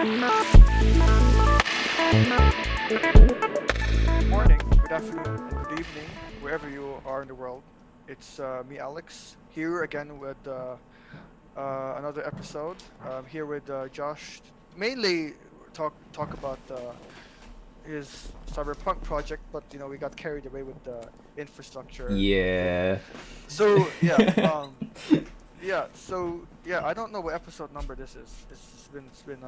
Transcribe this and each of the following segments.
Good morning, good afternoon, and good evening, wherever you are in the world. It's me, Alex, here again with another episode. Here with Josh, mainly talk about his Cyberpunk project, but we got carried away with the infrastructure. Yeah. So yeah. I don't know what episode number this is. It's been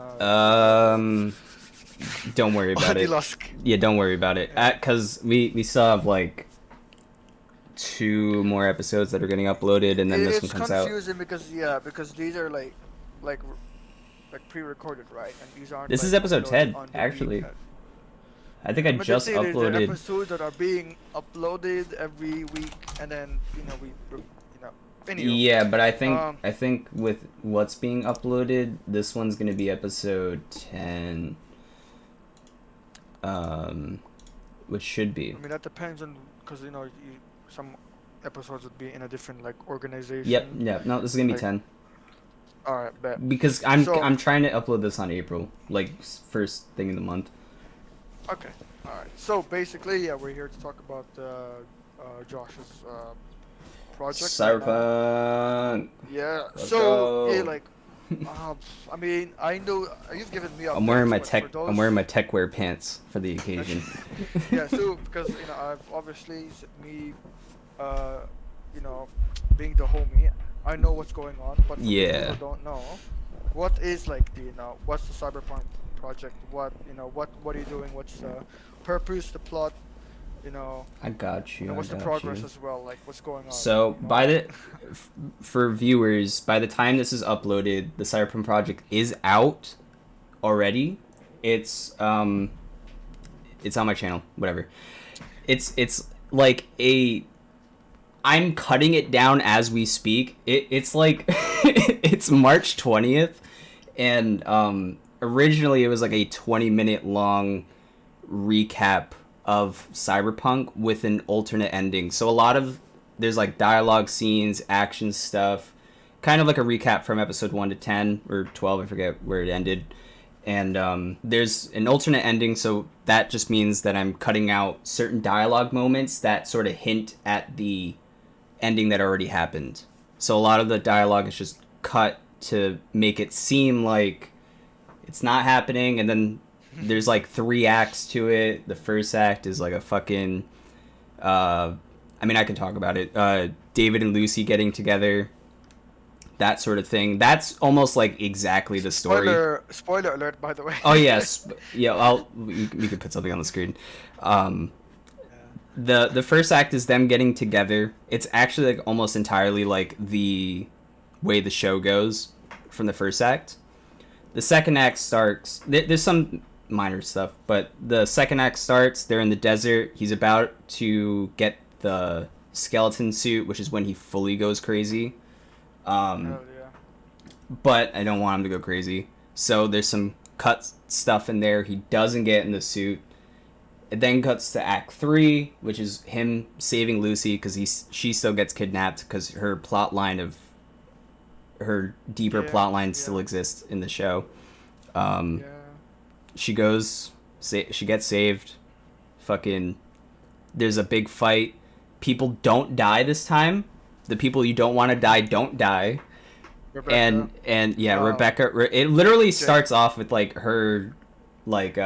Don't worry about it. Dilusk. Yeah, don't worry about it. Yeah. Cause we still have like 2 more episodes that are getting uploaded, and then this one It's comes out. confusing because these are like pre-recorded, right? And these aren't. This like, is episode uploaded 10, on the actually. weekend. I think I But just let's say there are uploaded. episodes that are being uploaded every week, and then Anyway. Yeah, but I Um, think with what's being uploaded, this one's gonna be episode 10. Which should be. I mean that depends on because some episodes would be in a different like organization. Yep. No, this is gonna be Like- 10 All right, bet. because So- I'm trying to upload this on April, like first thing in the month. Okay. All right. So basically, yeah, we're here to talk about Josh's project. Cyberpunk. Yeah. Let's So go. yeah, like, I mean, I know you've given me. I'm wearing my updates, but for tech. I'm those- wearing my tech wear pants for the occasion. Yeah. So because I've obviously me, being the homie, I know what's going on, but for people Yeah. who don't know, what is like the what's the Cyberpunk project? What are you doing? What's the purpose, the plot? I got you. And what's I the got progress you. as well? Like what's going on? So you know? by the for viewers, by the time this is uploaded, the Cyberpunk project is out already. It's on my channel. Whatever. It's like I'm cutting it down as we speak. It's like it's March 20th, and originally it was like a 20-minute long recap of Cyberpunk with an alternate ending. So there's like dialogue scenes, action stuff, kind of like a recap from episode 1 to 10 or 12, I forget where it ended. And there's an alternate ending, so that just means that I'm cutting out certain dialogue moments that sort of hint at the ending that already happened. So a lot of the dialogue is just cut to make it seem like it's not happening, and then there's like 3 acts to it. The first act is like a fucking I mean, I can talk about it. David and Lucy getting together, that sort of thing. That's almost like exactly the story. Spoiler alert, by the way. Oh yes, yeah. We could put something on the screen. The first act is them getting together. It's actually like almost entirely like the way the show goes from the first act. The second act starts. There's some minor stuff, but the second act starts. They're in the desert. He's about to get the skeleton suit, which is when he fully goes crazy. Hell yeah. But I don't want him to go crazy. So there's some cut stuff in there. He doesn't get in the suit. It then cuts to Act 3, which is him saving Lucy because she still gets kidnapped because her plot line of her deeper plot line still exists in the show. Yeah. She gets saved. Fucking, there's a big fight. People don't die this time. The people you don't want to die don't die. Rebecca. And yeah, Wow. Rebecca. It literally starts off with like her, like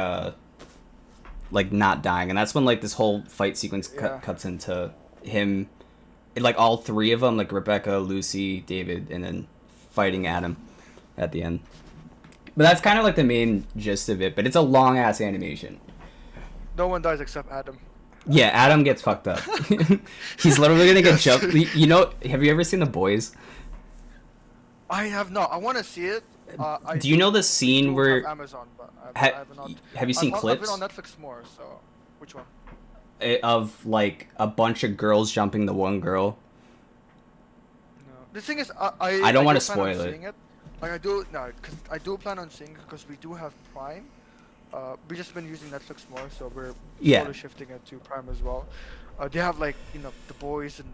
not dying, and that's when like this whole fight sequence cuts into him, like all 3 of them, like Rebecca, Lucy, David, and then fighting Adam at the end. But that's kind of like the main gist of it. But it's a long ass animation. No one dies except Adam. Yeah, Adam gets fucked up. He's literally gonna get jumped. Have you ever seen The Boys? I have not. I want to see it. Do you know the scene do where have Amazon, but I ha- have not. have you seen I've clips been on Netflix more, so which one? of like a bunch of girls jumping the one girl? No. The thing is, I don't wanna do plan on spoil it. seeing Like I do because I do plan on seeing it because we do have Prime. We just been using Netflix more, so we're slowly shifting it to Prime as well. They have like The Boys and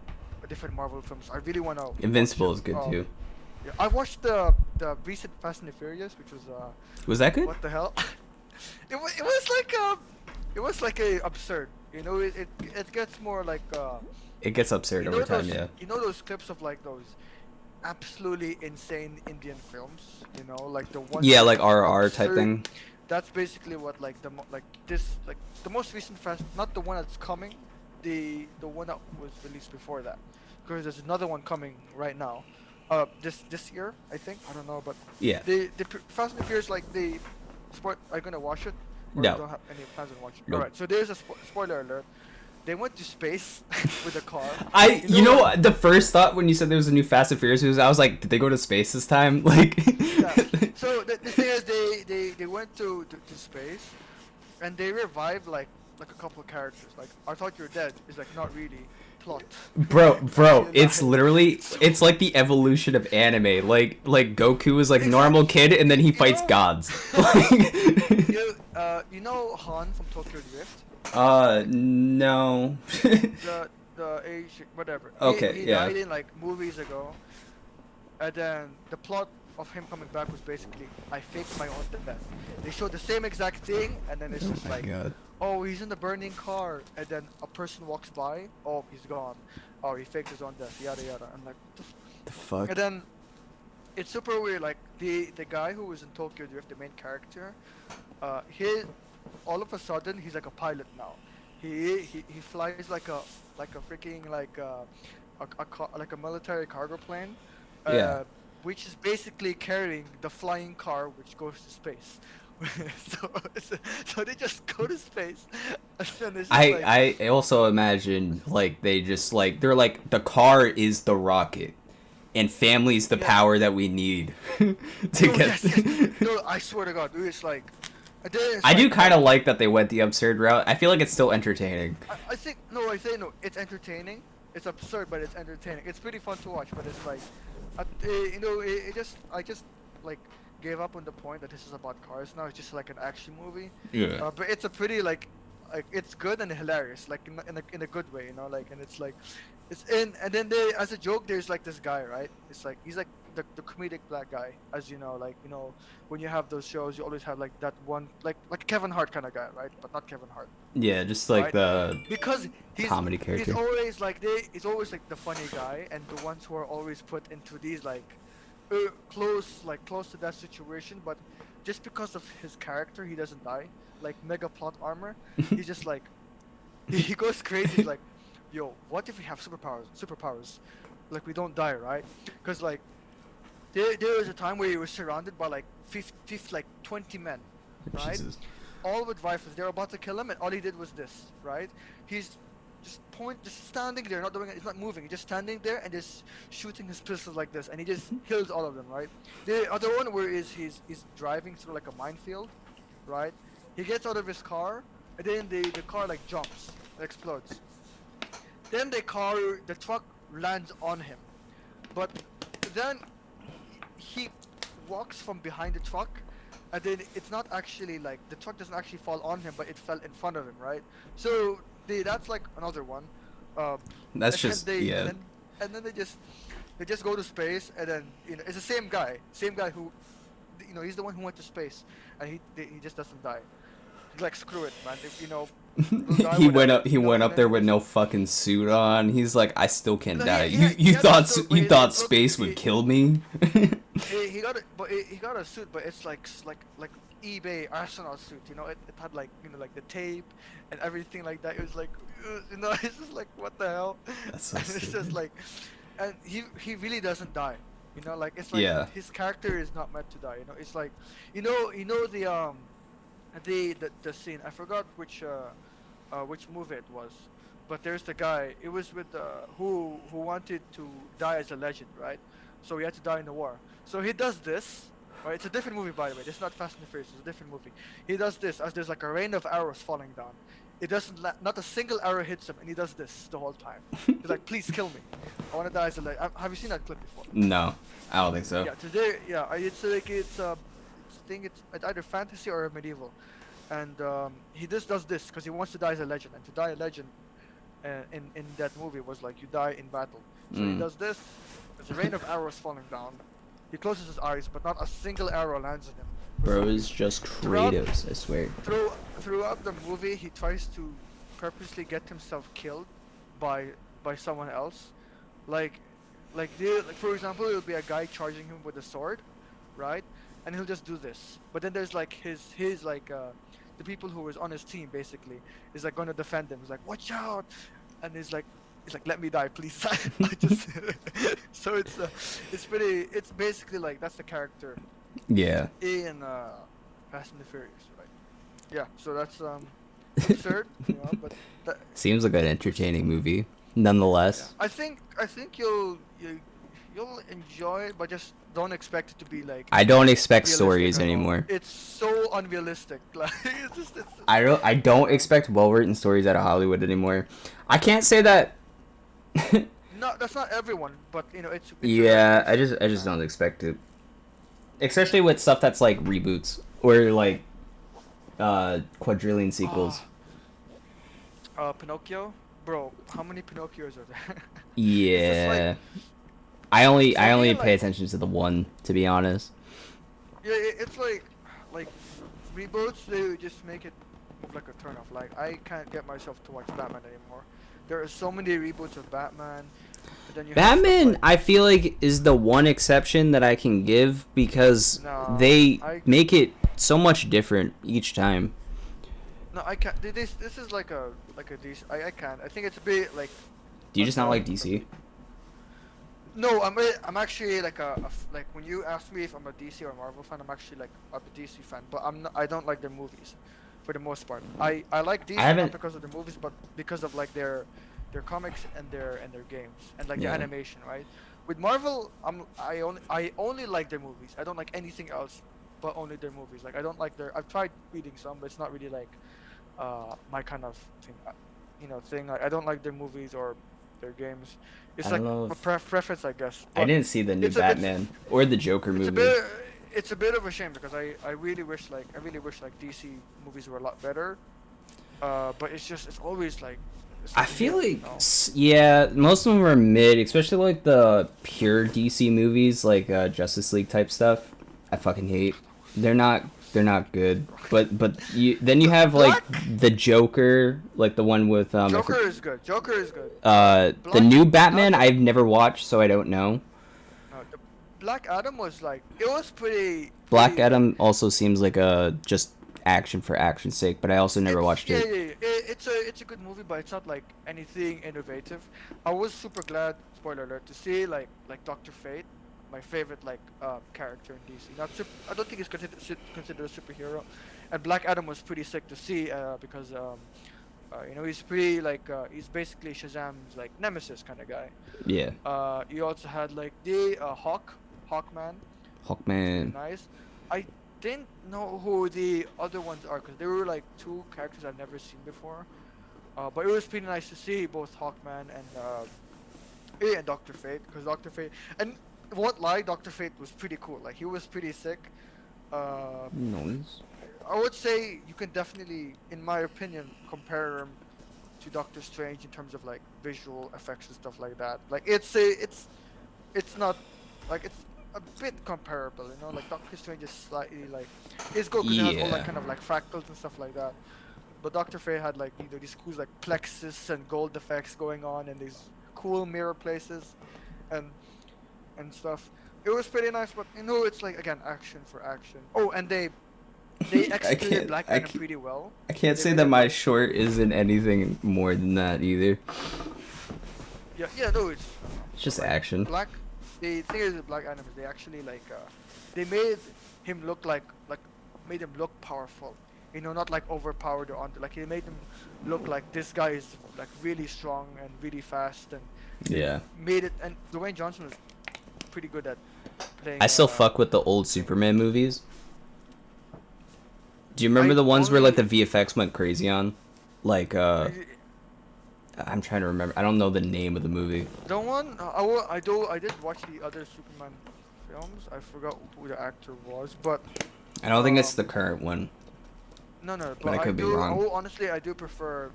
different Marvel films. I really want to. Invincible is good too. Yeah, I watched the recent Fast and the Furious, which was Was that good? what the hell? It was like it was like a absurd. You know, it gets more like It gets absurd over time, yeah. you know those clips of like those absolutely insane Indian films. You know, like the ones Yeah, that like are RR type absurd. thing. That's basically what like like this like the most recent Fast, not the one that's coming, the one that was released before that, because there's another one coming right now, this year I think, I don't know, but Yeah. Fast and the Furious, like the sport, are you gonna watch it or you No. don't have any plans on watching? All Nope. right, so there's a spoiler alert. They went to space with a car. You You know, know like what, the first thought when you said there was a new Fast and Furious movie, I was like, did they go to space this time? Like, yeah. So the thing is, they went to space, and they revived like a couple of characters. Like, I thought you're dead. It's like, not really. Plot. It's bro, actually it's live. literally So it's like the evolution of anime. Like Goku is like normal exactly. kid, and then he You fights know, gods. Like, you know Han from Tokyo Drift, no. the Asian whatever. Okay, He yeah. died in like movies ago, and then the plot of him coming back was basically, I faked my own death. They showed the same exact thing, and then it's Oh just my like, god. oh, he's in the burning car, and then a person walks by, oh, he's gone. Oh, he faked his own death, yada yada. I'm like, what the The fuck? and then it's super weird. Like the guy who was in Tokyo Drift, the main character, he all of a sudden he's like a pilot now. He flies like a freaking like a military cargo plane, Yeah. uh, which is basically carrying the flying car which goes to space. so, so they just go to space, and then it's just like, I also imagine like they just like they're like the car is the rocket and family's the yeah. power that we need to No, get. yes, yes. No, I swear to God, dude, it's like, and then it's I do like, kind of like that they went the absurd route. I feel like it's still entertaining. I think no, I say no. It's entertaining. It's absurd, but it's entertaining. It's pretty fun to watch, but it's like, you know, it just I just like gave up on the point that this is about cars now. It's just like an action movie. Yeah. But it's a pretty like it's good and hilarious, like in a good way, you know, like, and it's like, it's in, and then they, as a joke, there's like this guy, right? It's like he's like the comedic black guy, as you know, like, you know, when you have those shows, you always have like that one, like Kevin Hart kind of guy, right? But not Kevin Hart, Yeah, just like right? the Because comedy he's character. always like he's always like the funny guy, and the ones who are always put into these like close to that situation, but just because of his character, he doesn't die. Like mega plot armor, he's just like he goes crazy. He's like, yo, what if we have superpowers, like we don't die, right? Because like there was a time where he was surrounded by like 50 like 20 men, right? Jesus. All with rifles. They were about to kill him, and all he did was this, right? He's just standing there, not doing it. He's not moving. He's just standing there and just shooting his pistols like this, and he just kills all of them, right? The other one where he's driving through like a minefield, right? He gets out of his car, and then the car like jumps, it explodes. Then the truck lands on him, but then he walks from behind the truck, and then it's not actually like the truck doesn't actually fall on him, but it fell in front of him, right? So that's like another one. Um, That's and then just they yeah. and then they just go to space, and then, you know, it's the same guy who, you know, he's the one who went to space, and he just doesn't die. He's like, screw it, man. If, you know, we'll die, whatever. He You know, went and up then there he with just no fucking suit on. He's like, I still can't no, die. he had a suit, but You he thought looked space would kill me? he got it, but he got a suit, but it's like eBay Arsenal suit. You know, it had like, you know, like the tape and everything like that. It was like, you know, it's just like, what the hell? That's so And it's just stupid. like, and he really doesn't die. You know, like, it's like Yeah. his character is not meant to die. You know, it's like, you know the scene. I forgot which movie it was, but there's the guy. It was with who wanted to die as a legend, right? So he had to die in the war. So he does this. Right, it's a different movie, by the way. It's not Fast and the Furious. It's a different movie. He does this as there's like a rain of arrows falling down. It doesn't. Not a single arrow hits him, and he does this the whole time. He's like, "Please kill me. I want to die as a legend." Have you seen that clip before? No, I don't think so. Yeah, today, yeah, it's like I think it's either fantasy or medieval, and he just does this because he wants to die as a legend, and to die a legend, in that movie was like you die in battle. So he Mm. does this. There's a rain of arrows falling down, He closes his eyes, but not a single arrow lands on him for Bro some is reason. just Throughout Kratos, I swear. throughout the movie, he tries to purposely get himself killed by someone else. Like like for example, it'll be a guy charging him with a sword, right? And he'll just do this. But then there's like his like the people who was on his team basically is like going to defend him. He's like, watch out, and he's like, let me die, please. I just so it's pretty. It's basically like that's the character Yeah. in Fast and the Furious, right? Yeah. So that's absurd, but that, Seems like an entertaining movie, yeah, nonetheless. I think you'll enjoy it, but just don't expect it to be like I don't expect realistic stories at all. anymore. It's so unrealistic. Like it's I don't expect well written stories out of Hollywood anymore. I can't say that. no, that's not everyone, but it's Yeah, realistic. I just don't expect it. Especially with stuff that's like reboots or like quadrillion sequels. Oh, Pinocchio, bro. How many Pinocchios are there? It's just like Yeah. I for me, only pay like attention to the one, to be honest. yeah, it's like reboots. They just make it like a turn off. Like I can't get myself to watch Batman anymore. There are so many reboots of Batman, but then you have stuff Batman, like I feel like, is the one exception that I can give because no, they I make it so much different each time. no, I can't. This is like a decent. I can't. I think it's a bit like Do you just not like DC? no. I'm actually like like when you ask me if I'm a DC or Marvel fan, I'm actually like a DC fan, but I'm not. I don't like their movies, for the most part. I like I DC not haven't. because of the movies, but because of like their comics and their games and like the Yeah. animation, right? With Marvel, I only like their movies. I don't like anything else, but only their movies. Like I don't like their. I've tried reading some, but it's not really like my kind of thing. Thing. I don't like their movies or their games. I It's don't like know a if preference, I guess. I But didn't see the new it's Batman or the Joker it's a movie. bit it's a bit of a shame because I really wish like DC movies were a lot better. But it's always like a I feel superhero, like yeah, most of them are mid, especially like the pure DC movies, like Justice League type stuff. I fucking hate. They're not good. But then you have like Black the Joker, like the one with Joker is good. Joker is good. the Black new Batman. Adam. I've never watched, so I don't know. The Black Adam was like it was Black pretty like Adam also seems like a just action for action's sake, but I also never it's watched yeah, it. yeah, yeah. It's a good movie, but it's not like anything innovative. I was super glad, spoiler alert, to see like Doctor Fate, my favorite like character in DC. I don't think he's considered a superhero, and Black Adam was pretty sick to see because he's pretty like he's basically Shazam's like nemesis kind of guy. Yeah, You also had like the Hawkman, was pretty Hawkman. nice. I didn't know who the other ones are because they were like two characters I've never seen before. But it was pretty nice to see both Hawkman and Doctor Fate because Doctor Fate and won't lie, Doctor Fate was pretty cool. Like he was pretty sick. Uh, Noise. I would say you can definitely, in my opinion, compare him to Doctor Strange in terms of like visual effects and stuff like that. Like it's not like it's a bit comparable, like Doctor Strange is slightly like it's good because it has all that Yeah. kind of like fractals and stuff like that. But Doctor Fate had like these cool like plexus and gold effects going on and these cool mirror places and stuff. It was pretty nice, but it's like again action for action. Oh, and they I executed can't. Black Adam pretty well. I can't They say made that him my look short isn't anything more than that either. yeah no it's It's just like action. Black. The thing is with Black Adam is they actually like they made him look like made him look powerful. Not like overpowered or under. Like he made him look like this guy is like really strong and really fast, and they Yeah. made it. And Dwayne Johnson was pretty good at playing. I still fuck with the old playing- Superman movies. Do you remember I the ones where like the only VFX went crazy on? Like I'm trying to remember. I don't know the name of the movie. the one I did watch the other Superman films. I forgot who the actor was, but I don't think it's the um current one, no, but I but could be wrong. honestly I do prefer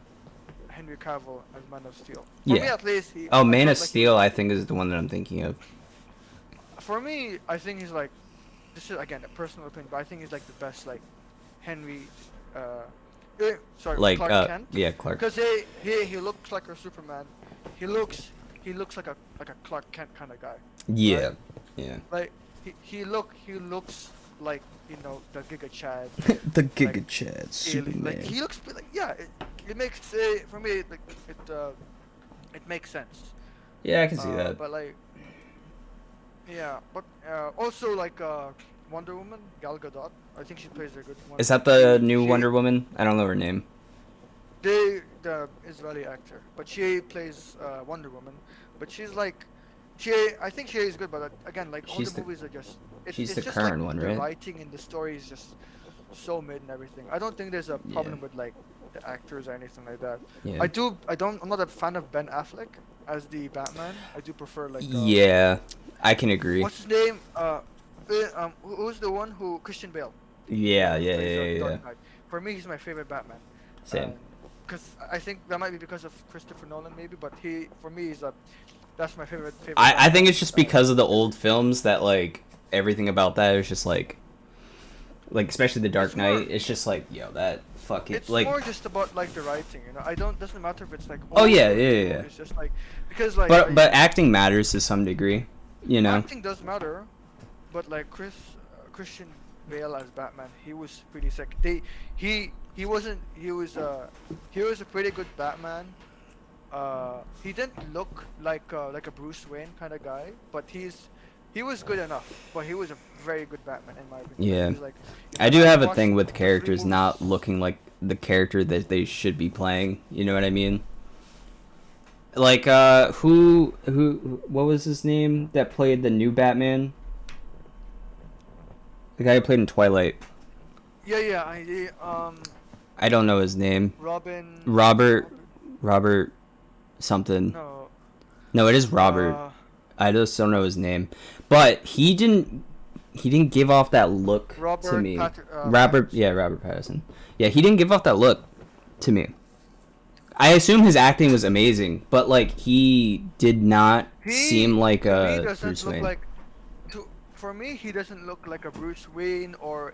Henry Cavill as Man of Steel. For me Yeah. at least, Oh, I Man felt of like he was Steel, I think is the one that I'm thinking of. For me, I think he's like, this is again a personal opinion, but I think he's like the best like Henry, uh, sorry, Like, Clark Kent, yeah, Clark. because he looks like a Superman. He looks like a Clark Kent kind of guy, right? Yeah, yeah. Like he looks like the Giga Chad, The like Giga Chad alien. Like Superman. he looks like yeah. It makes for me like it makes sense. Yeah, I can see that. But like yeah, but also like Wonder Woman, Gal Gadot. I think she plays a good Wonder Is that Woman. the new Wonder Woman? I don't know her name. The Israeli actor, but she plays Wonder Woman. But she's like, I think she is good, but again, like all the She's the movies are just, she's it's the just like current one, the right? writing and the story is just so mid and everything. I don't think there's a Yeah, problem with like the actors or anything like that. yeah. I'm not a fan of Ben Affleck as the Batman. I do prefer like Yeah, I can agree. what's his name? Who's the one who Christian Bale? Yeah, Who yeah, plays yeah, yeah, yeah. Dark Knight. For me, he's my favorite Batman. Same. Because I think that might be because of Christopher Nolan, maybe. But for me, that's my favorite I Batman. think it's just because of the old films that like everything about that is just like especially the Dark It's more, Knight. It's just like yo that fucking it's like. more just about like the writing, you know. I don't Doesn't matter if it's like Oh old yeah, or yeah, new. yeah, yeah. It's just like because like But acting matters to some degree, you know. acting does matter, but like Christian Bale as Batman, he was pretty sick. He wasn't he was a pretty good Batman. He didn't look like a Bruce Wayne kind of guy, but he was good enough. But he was a very good Batman in my opinion. Like, Yeah, he's like, I and do I've have a watched thing with the three characters not movies. looking like the character that they should be playing. You know what I mean? Like what was his name that played the new Batman? The guy who played in Twilight. Yeah, yeah. I don't know his name. Robin. Robert Robert. Robert something. No. No, it is Robert. Uh, I just don't know his name. But he didn't give off that look to Robert me. Robert, Pattinson. yeah, Robert Pattinson. Yeah, he didn't give off that look to me. I assume his acting was amazing, but like he did not seem He like to me a doesn't Bruce look Wayne. like for me he doesn't look like a Bruce Wayne or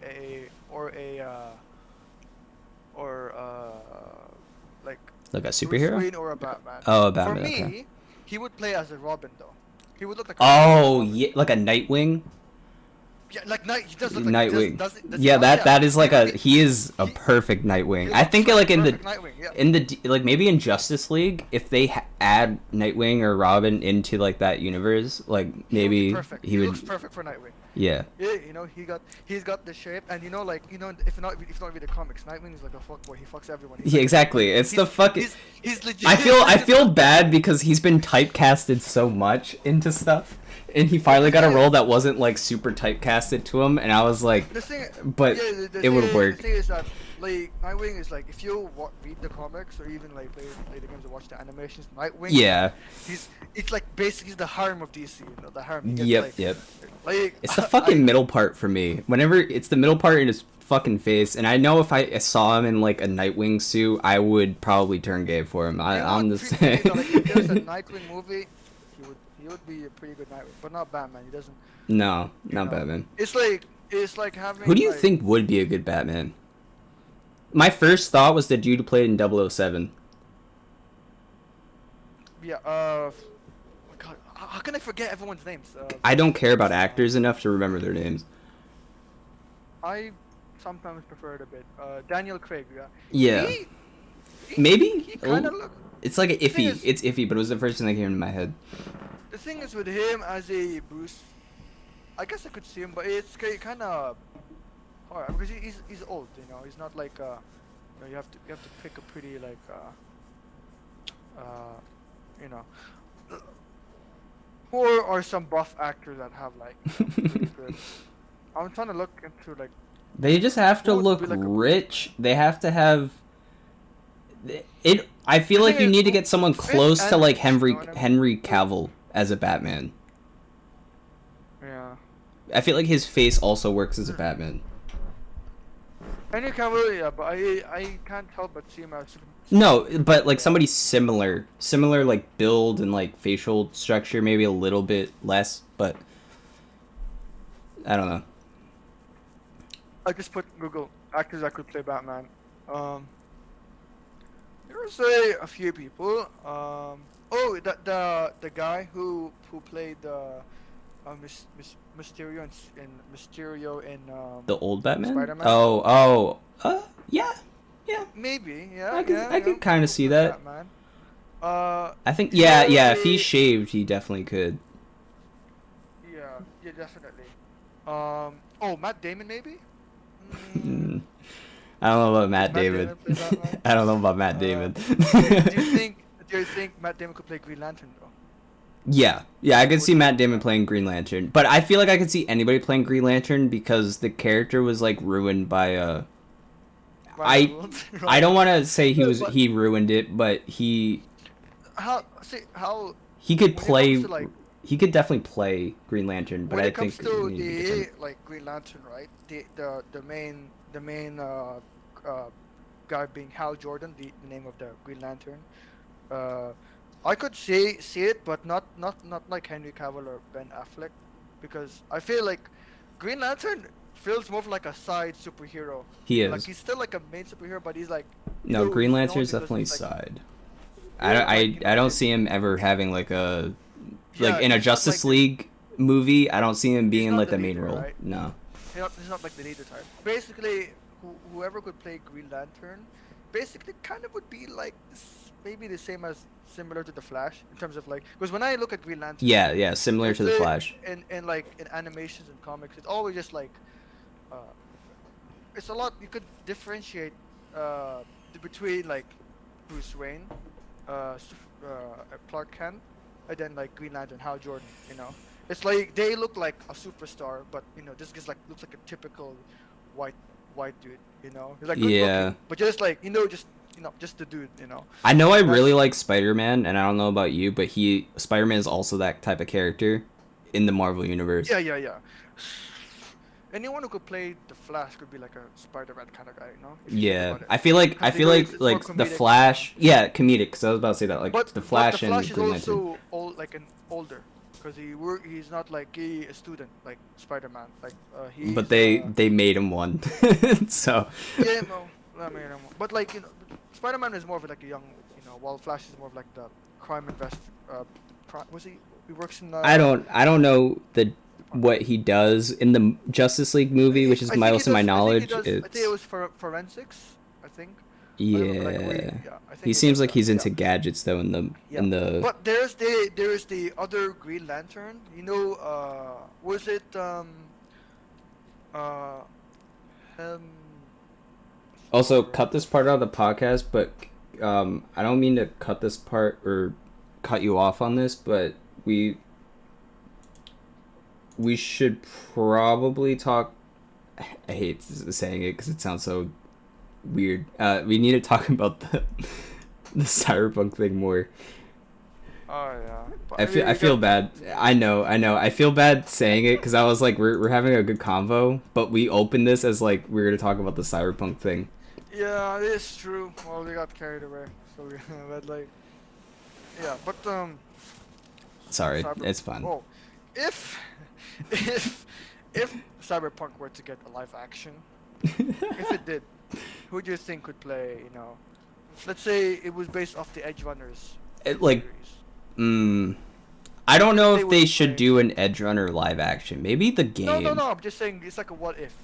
like Like a Bruce superhero? Wayne or a Batman. Oh, For Batman, okay. me, he would play as a Robin though. He would look like a realistic Oh, Robin. yeah, like a Nightwing? Yeah, like Night. He does look like Nightwing. does he Yeah, not? that Yeah. that is like a he is a He perfect he Nightwing. I looks think like a like perfect Nightwing. Yeah. in the like maybe in Justice League if they add Nightwing or Robin into like that universe, like He would be maybe perfect. he He looks would. perfect for Nightwing. Yeah. Yeah, he's got the shape, and if not read the comics, Nightwing is like a fuck boy. He fucks everyone. He's Yeah, like exactly. It's he's the fucking. he's legit. I feel bad because he's been typecasted so much into stuff, and he But finally got a role that wasn't like super typecasted to him, and I was like, the thing, but yeah, it would the work. thing is that like Nightwing is like if you read the comics or even like play the games or watch the animations, Nightwing is like Yeah. it's like basically the harem of DC. You know, the harem. He gets Yep. Yep. like It's the fucking middle part for me. Whenever it's the middle part in his fucking face, and I know if I saw him in like a Nightwing suit, I would probably turn gay for him. he I'm would the you know, like if there's a same. Nightwing movie, he would be a pretty good Nightwing, but not Batman. He doesn't. No, You not know, Batman. it's like having Who do you like think would be a good Batman? My first thought was the dude who played in 007. yeah God, how can I forget everyone's names? I don't care about actors enough to remember their names. I sometimes prefer it a bit. Daniel Craig, yeah. Yeah. He, Maybe? he kind of look. It's like The thing iffy. is, It's iffy, but it was the first thing that came into my head. the thing is with him as a Bruce, I guess I could see him, but it's kind of hard because he's old. You know, he's not like you have to pick a pretty like you know, or some buff actors that have like pretty good. I'm trying to look into like They just have to who would look be like a rich. They have to have it. I feel the like thing you is need to get someone fit close to and like rich. You know what I mean? Henry Cavill as a Batman. Yeah. I feel like his face also works as a Batman. Henry Cavill, yeah, but I can't help but see him as No, but like yeah. somebody similar like build and like facial structure, maybe a little bit less, but I don't know. I just put Google actors that could play Batman. Um, there's a few people. Oh, the guy who played Mysterio in The old Batman? Spider-Man. Yeah, yeah. Maybe, yeah, I yeah. could kind of Could see play that. Batman. I think, You know yeah. If he's the shaved, he definitely could. yeah, definitely. Oh, Matt Damon maybe. Mm, I don't know about Could Matt Matt Damon. Damon play Batman? I don't know about Matt Uh, Damon. do you think Matt Damon could play Green Lantern though? Yeah. I could see Would Matt Damon yeah. playing Green Lantern, but I feel like I could see anybody playing Green Lantern because the character was like ruined by Ryan I Reynolds, I right? don't want to say No, but he ruined it, but how he could when it comes to play. like He could definitely play Green Lantern, but when I it comes think it to need to be different. the like Green Lantern, right? The main uh guy being Hal Jordan, the name of the Green Lantern. Uh, I could see it, but not like Henry Cavill or Ben Affleck, because I feel like Green Lantern feels more of like a side superhero. He Like is. he's still like a main superhero, but he's like No, Green he's known Lantern's because definitely he's like side. yeah, like I don't they, see him ever having like a like yeah, in a he's not Justice like the League movie. I don't see him he's being not like the the main leader, role. right? No. He's not like the leader type. Basically, whoever could play Green Lantern, basically kind of would be like this, maybe the same as similar to the Flash in terms of like, because when I look at Green Lantern, Yeah, similar let's to the say Flash. in like in animations and comics, it's always just like, uh, it's a lot. You could differentiate between like Bruce Wayne, Clark Kent, and then like Green Lantern, Hal Jordan. It's like they look like a superstar, but this guy's like looks like a typical white white dude. He's like good Yeah. looking, but just like just the dude. I know I really That's like Spider-Man, and I don't know about you, but Spider-Man is also that type of character in the Marvel universe. yeah. Anyone who could play the Flash could be like a Spider-Man kind of guy, if you think Yeah, about it. I feel like Because it's more the comedic. Flash. Yeah, comedic. Cause I was about to say that like But the but the Flash Flash and is Green Lantern. also like an older, because he's not like a student like Spider-Man. Like But he's they made him one, so yeah, no, I mean, but like Spider-Man is more of like a young, while Flash is more of like the crime invest. Was he works in I don't know the what he does in the Justice League movie, which is I think he most of my does. I think he knowledge. does. I think it It's was for forensics. I think. I remember like yeah. yeah. I He think he seems does like that. he's Yeah. into gadgets though Yeah. in the But there's the other Green Lantern. Was it uh um what's Also, the word? cut this part out of the podcast, but I don't mean to cut this part or cut you off on this, but we should probably talk. I hate saying it because it sounds so weird. We need to talk about the cyberpunk thing more. Oh yeah. I But feel I you feel got bad. I know. I feel bad saying it because I was like, we're having a good convo, but we opened this as like we're gonna talk about the cyberpunk thing. yeah, it is true. Well, we got carried away. So we but like yeah, but Sorry, cyber. it's fun. Oh, if if if Cyberpunk were to get a live action, if it did, who do you think could play? Let's say it was based off the Edge Runners It, like, series. mm, I don't Who do you know think if would they should play? do an Edge Runner live action. Maybe the No, game. no. I'm just saying it's like a what if,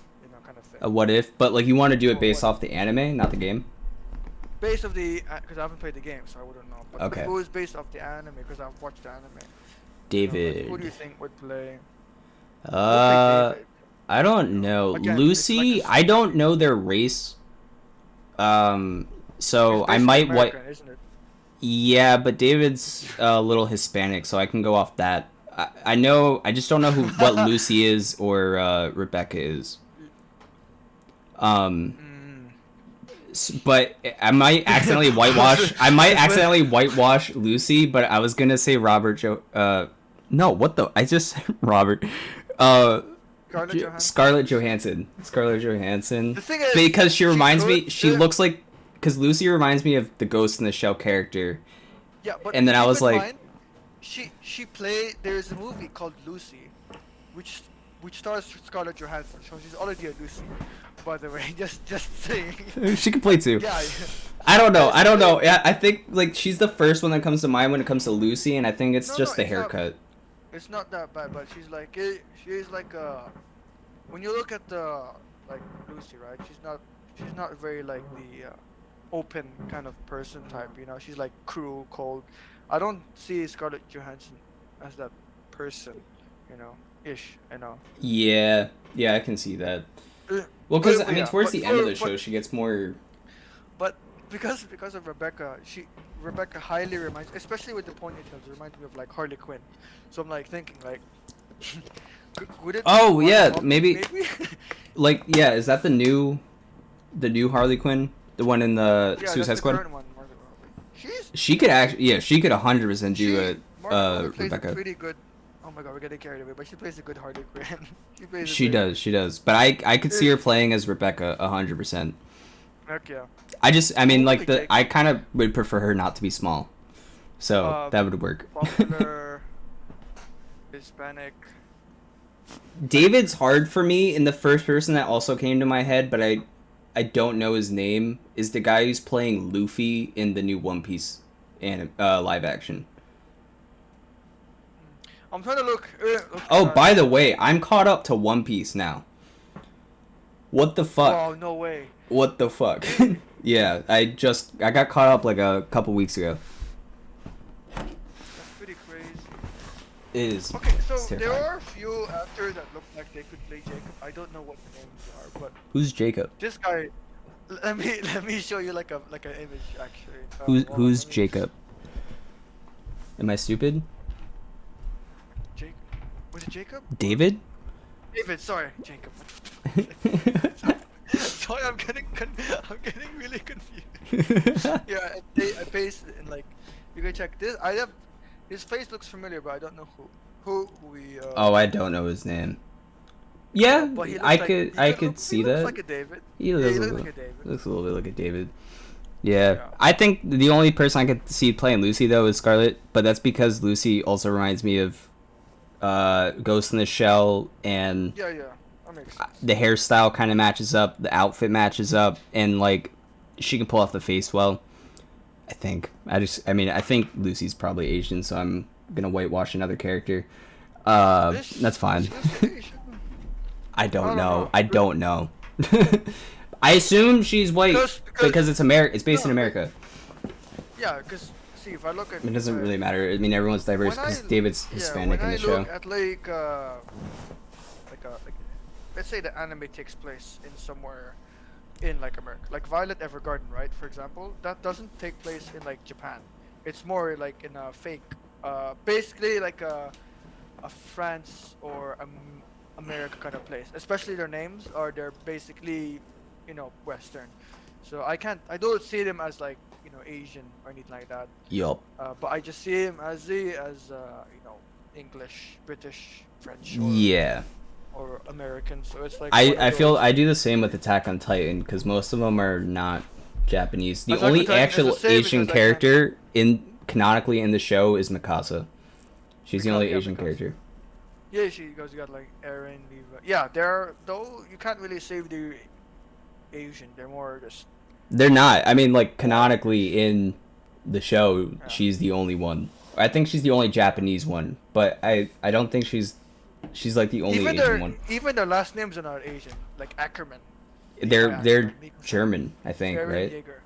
kind of thing. A what if, but like you want to do it What based if? off the anime, not the game. Based off the because I haven't played the game, so I wouldn't know. But if Okay. it was based off the anime, because I've watched the anime. Like, who do you David. think would play? Who would play Uh, David? I don't know. Again, it's like Lucy, I don't know their race. it's So I basically might what? American, isn't it? Yeah, but David's a little Hispanic, so I can go off that. I know. I just don't know what Lucy is or Rebecca is. Um, Mm. but I might accidentally whitewash. I might accidentally whitewash Lucy, but I was gonna say Robert Joe. No, what the? I just said Robert. Uh, Scarlett Johansson. Scarlett Johansson. Scarlett Johansson. The thing is, Because she reminds me. could. She looks like. Because Lucy reminds me of the Ghost in the Shell character. Yeah, but And then I keep was in like, mind, she played. There's a movie called Lucy, which which stars Scarlett Johansson. So she's already a Lucy. By the way, just saying. She can play too. Yeah. I don't know. Yeah, I she's don't know. playing. Yeah, I think like she's the first one that comes to mind when it comes to Lucy, and I think it's No, just the it's not. haircut. It's not that bad, but she's like she's like when you look at the like Lucy, right? She's not very like the open kind of person type. You know, she's like cruel, cold. I don't see Scarlett Johansson as that person. You know, ish. I know. Yeah, yeah, I can see that. Uh, Well, because I mean, yeah, towards but the end of for the show, she gets more. but because of Rebecca, Rebecca highly reminds, especially with the ponytails, reminds me of like Harley Quinn. So I'm like thinking like, would it? Oh Margot yeah, Robbie, maybe maybe. like yeah. Is that the new Harley Quinn, the one in the Yeah, that's Suicide the Squad? current one, Margot Robbie. She could actually, yeah, she could 100% do She it. Margot Robbie plays a Rebecca. pretty good. Oh my god, we're getting carried away, but she plays a good Harley Quinn. She plays a She very does, she does. But I could see her playing as Rebecca 100%. heck yeah. I mean, like Probably I kind of would prefer her not to be small, so that would work. Popular Hispanic. David's hard for me, and the first person that also came to my head, but I don't know his name, is the guy who's playing Luffy in the new One Piece live action. I'm trying to look. Oh, by the way, I'm caught up to One Piece now. What the fuck? Wow, no way. What the fuck? Yeah, I got caught up like a couple weeks ago. That's pretty crazy. It is. Okay, so It's there terrifying. are a few actors that look like they could play Jacob. I don't know what the names are, but Who's Jacob? this guy. Let me show you like an image actually. Hold on, Who's let me Jacob? Am I stupid? Jacob. Was it Jacob? David? David, sorry, Jacob. Sorry, I'm getting really confused. Yeah, I pasted it in like. You can check this. I have. His face looks familiar, but I don't know who we. Oh, I don't know his name. Yeah, But he looks I like, could he I look- could he see looks that. like a David. He Yeah, looks, he a looks little, like a David. looks a little bit like a David. Yeah. Yeah. I think the only person I could see playing Lucy though is Scarlett, but that's because Lucy also reminds me of Ghost in the Shell, and Yeah, that makes sense. the hairstyle kind of matches up, the outfit matches up, and like she can pull off the face well. I think. I think Lucy's probably Asian, so I'm gonna whitewash another character. That's fine. Is this Asian? I don't don't know. know. I don't know. I assume she's white Because- because it's America. It's based in No, America. Yeah, because see, if I look at It doesn't really matter. I mean, everyone's diverse when because I- David's yeah, Hispanic when in I the show. look at like let's say the anime takes place in somewhere in like America, like Violet Evergarden, right? For example, that doesn't take place in like Japan. It's more like in a fake, basically like a France or America kind of place. Especially their names are they're basically, Western. So I don't see them as like Asian or anything like that. Yup. But I just see him as English, British, French, Yeah. or American. So it's like I feel I do the same with Attack on Titan because most of them are not Japanese. The Attack on only Titan is actual the same Asian because I can't- character canonically in the show is Mikasa. She's the only Mikasa, yeah, Asian Mikasa. character. Yeah, she goes. You got like Eren, Levi. Yeah, they're though you can't really say they're Asian. They're more just. They're not. I mean, like canonically in the show, Yeah. she's the only one. I think she's the only Japanese one, but I don't think she's like the only Asian one. Even their last names are not Asian. Like Ackerman. They're Ackerman, Nico- German, I think, Eren right? Yeager.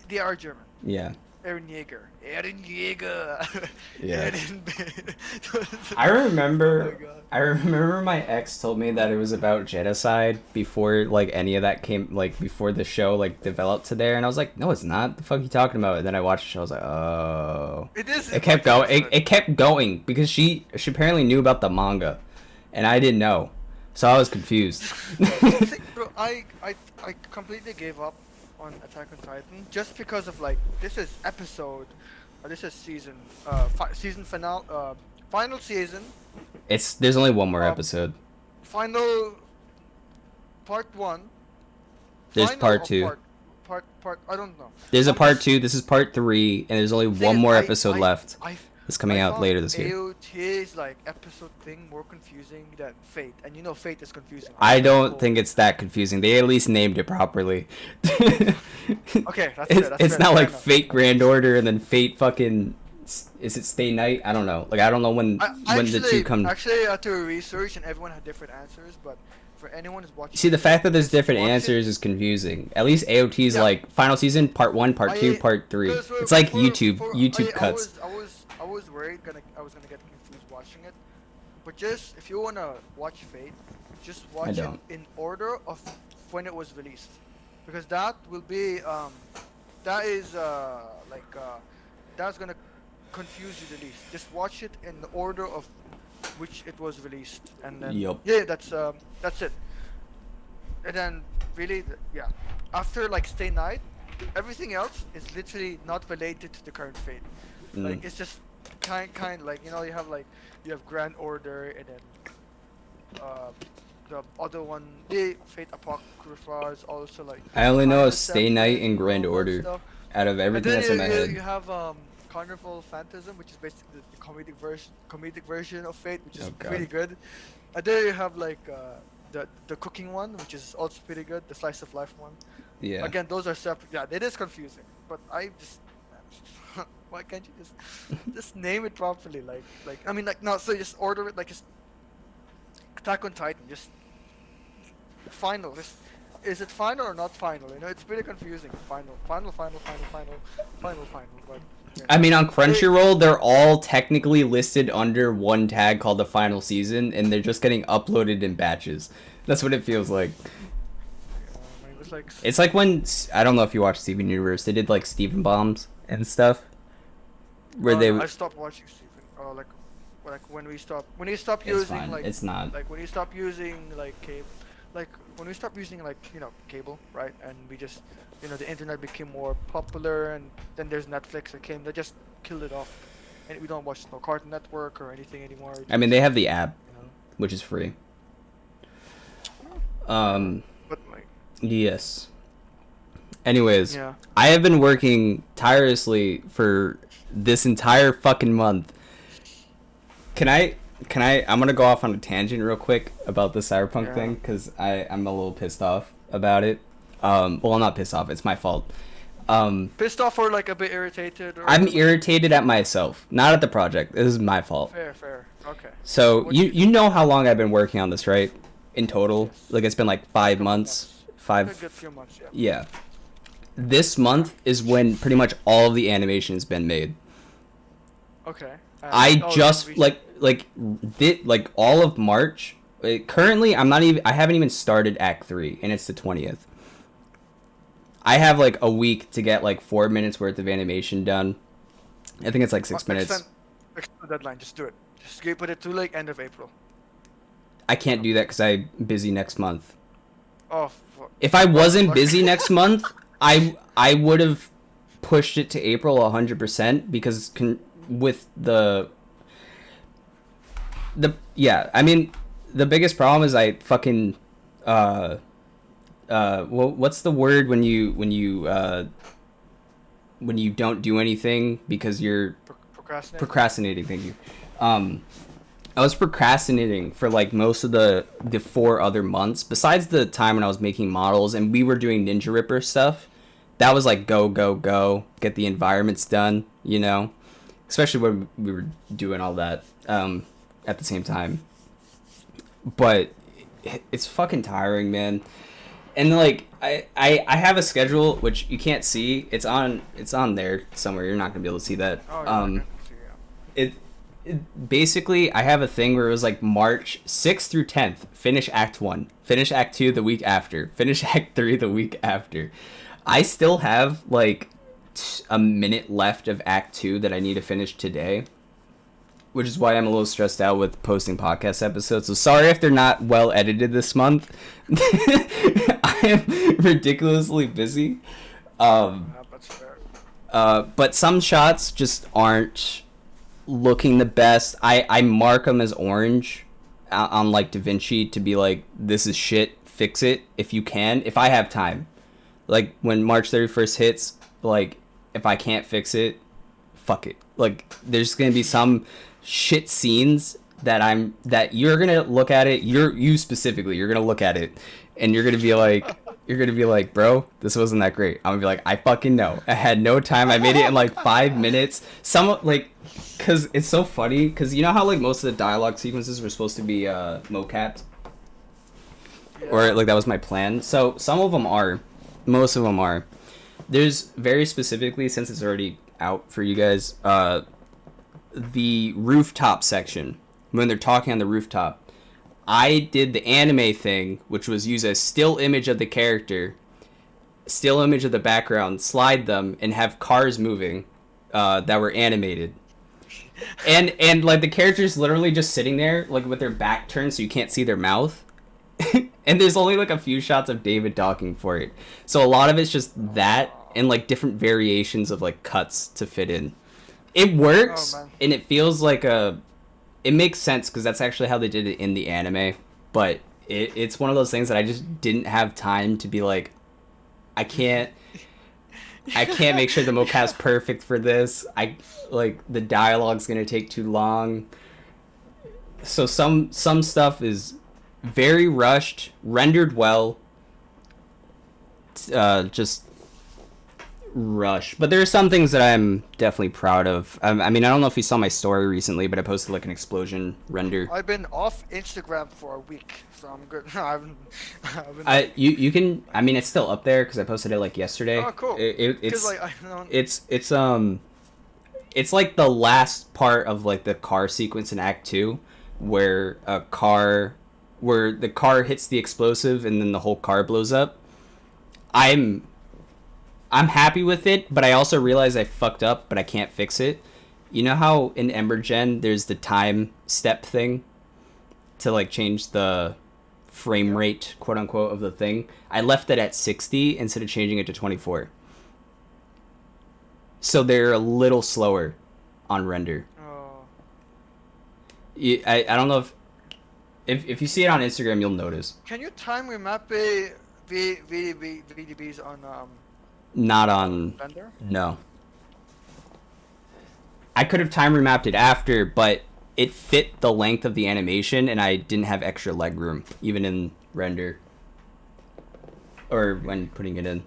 They are German. Yeah. Eren Yeager. Eren Yeager. Yeah. Eren... I remember Oh my God. I remember my ex told me that it was about genocide before like any of that came, like before the show like developed to there, and I was like, no, it's not. The fuck are you talking about? And then I watched the show. I was like, oh. It is. It kept going. genocide. It kept going because she apparently knew about the manga, and I didn't know, so I was confused. See, bro, I completely gave up on Attack on Titan just because of like this is season season final season There's only one more Um, episode. final part 1. There's final part or 2. Part I don't know. There's a I'm part just- 2. This is part 3, and there's only thing one is, more episode left. It's coming I out found later this year. AOT's like episode thing more confusing than Fate, and you know Fate is confusing, right? I Like the don't whole. think it's that confusing. They at least named it properly. Okay, that's fair. it's That's it's fair. not Fair like enough. Fate Grand Order and then Fate fucking is it Stay Night? I don't know. Like I don't know I when the two actually come. actually had to research, and everyone had different answers. But for anyone who's watching See, the Fate, fact that there's just different watch it. answers is confusing. At least AOT's Yeah, like final season, part one, part two, I part three. because It's like for YouTube cuts. I was worried I was gonna get confused watching it. But just if you wanna watch Fate, just I watch it don't. in order of when it was released, because that will be that is that's gonna confuse you the least. Just watch it in the order of which it was released, and then Yup. yeah, that's it. And then really yeah, after like Stay Night, everything else is literally not related to the current Fate. Mm. Like it's just kind like you have Grand Order, and then the other one, the Fate Apocrypha is also like I only know kind of of Stay Night separate and and Grand all that Order stuff. out of And everything then that's in my you head. have Carnival Phantasm, which is basically the comedic version of Fate, which is Oh pretty god. good. And then you have like the cooking one, which is also pretty good, the slice of life one. Yeah. Again, those are separate. Yeah, it is confusing, but I just why can't you just name it properly? Like I mean, like no, so just order it like just Attack on Titan, just final. Just is it final or not final? You know, it's pretty confusing. Final. But yeah. I mean, on They, Crunchyroll, they're all technically listed under one tag called the final season, and they're just getting uploaded in batches. That's what it feels like. I mean, it was like It's like when I don't know if you watch Steven Universe. They did like Steven bombs and stuff, where they. no, I stopped watching Stephen. Like when you stop It's using fine. like It's not. when you stop using like cable, like when we stopped using like cable, right? And we just the internet became more popular, and then there's Netflix that came that just killed it off, and we don't watch no Cartoon Network or anything anymore. I mean, they have the app, You know. which is free. Yeah, but like Yes. Anyways, yeah. I have been working tirelessly for this entire fucking month. I'm gonna go off on a tangent real quick about the Cyberpunk Yeah. thing, because I'm a little pissed off about it. Well, not pissed off, it's my fault. Pissed off or like a bit irritated or I'm irritated at myself, not at the project. This is my fault. fair. Okay. So, What you know how long I've been working on this, right? In total? Yes. Like, it's been like 5 Couple months. A good few months, yeah. Yeah. This month is when pretty much all of the animation's been made. Okay. I oh, just we- like all of March. Currently, I haven't even started Act 3, and it's the 20th. I have like a week to get like 4 minutes worth of animation done. I think it's like 6 minutes. Extend the deadline. Just do it. Just put it to like end of April. I can't do that because I'm busy next month. Oh. If I wasn't fuck. busy next month, I would have pushed it to April 100% because with the yeah, I mean the biggest problem is I fucking well, what's the word when you don't do anything because you're Procrastinate. procrastinating? Thank you. I was procrastinating for like most of the 4 other months besides the time when I was making models and we were doing Ninja Ripper stuff. That was like go get the environments done, especially when we were doing all that at the same time. But it's fucking tiring, man. And like I have a schedule which you can't see. It's on there somewhere. You're not gonna be able to see that. Oh, yeah, okay. So, yeah. It basically I have a thing where it was like March 6th through 10th, finish Act 1, finish Act 2 the week after, finish Act 3 the week after. I still have like a minute left of Act 2 that I need to finish today, which is why I'm a little stressed out with posting podcast episodes. So sorry if they're not well edited this month. I am ridiculously busy. That's fair. But some shots just aren't looking the best. I mark them as orange on like DaVinci to be like, this is shit, fix it if you can, if I have time. Like when March 31st hits, like if I can't fix it, fuck it. Like, there's gonna be some shit scenes that you're gonna look at it. You specifically, you're gonna look at it, and you're gonna be like, bro, this wasn't that great. I'm gonna be like, I fucking know. I had no time. I made it in like 5 minutes. Some like, cause it's so funny. Cause you know how like most of the dialogue sequences were supposed to be mocapped, or like that was my plan. So some of them are, most of them are. There's very specifically, since it's already out for you guys, the rooftop section, when they're talking on the rooftop, I did the anime thing, which was use a still image of the character, still image of the background, slide them, and have cars moving that were animated. And like the characters literally just sitting there like with their back turned so you can't see their mouth. And there's only like a few shots of David talking for it. So a lot of it's just that and like different variations of like cuts to fit in. It works and it feels like it makes sense because that's actually how they did it in the anime. But it's one of those things that I just didn't have time to be like, I can't make sure the mocap's perfect for this. Like the dialogue's gonna take too long. So some stuff is very rushed, rendered well, just rush. But there are some things that I'm definitely proud of. I mean, I don't know if you saw my story recently, but I posted like an explosion render. I've been off Instagram for a week, so I'm good. I you can. I mean, it's still up there because I posted it like yesterday. Oh, cool. It's like, I don't... it's like the last part of like the car sequence in Act 2, where the car hits the explosive and then the whole car blows up. I'm happy with it, but I also realize I fucked up, but I can't fix it. You know how in Ember Gen there's the time step thing to like change the frame rate, quote unquote, of the thing? I left it at 60 instead of changing it to 24. So they're a little slower on render. Oh. I don't know if you see it on Instagram, you'll notice. Can you time remap VDBs on Not on Blender? No. I could have time remapped it after, but it fit the length of the animation and I didn't have extra leg room even in render or when putting it in.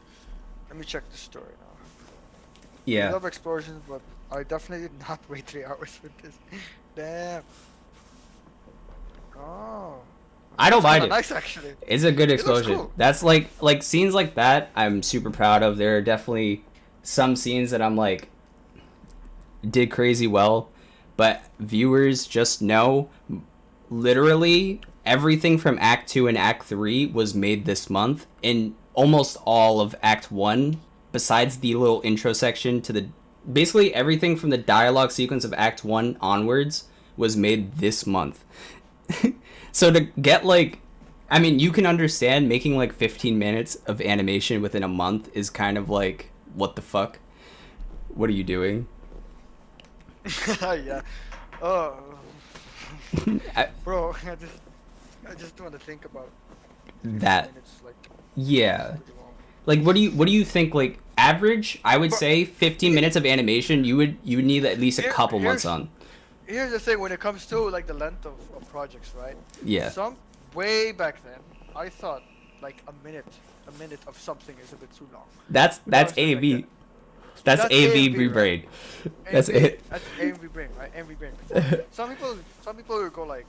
Let me check the story now. Yeah. I love explosions, but I definitely did not wait 3 hours for this. Damn. Oh. I don't mind it. Nice, actually. It's a good explosion. Cool. That's like scenes like that I'm super proud of. There are definitely some scenes that I'm like did crazy well, but viewers just know literally everything from Act 2 and Act 3 was made this month, and almost all of Act 1 besides the little intro section to the basically everything from the dialogue sequence of Act 1 onwards was made this month. So to get like, I mean, you can understand making like 15 minutes of animation within a month is kind of like, what the fuck? What are you doing? Yeah. Oh. Bro, I just want to think about that. Minutes, like, yeah. Like, what do you think? Like average, I would say 15 minutes of animation. You would need at least a couple months on. Here's the thing: when it comes to like the length of projects, right? Yeah. Way back then, I thought like a minute of something is a bit too long. That's AV. Like that's AV brain. That's it. That's AV brain, right? AV brain. Some people will go like,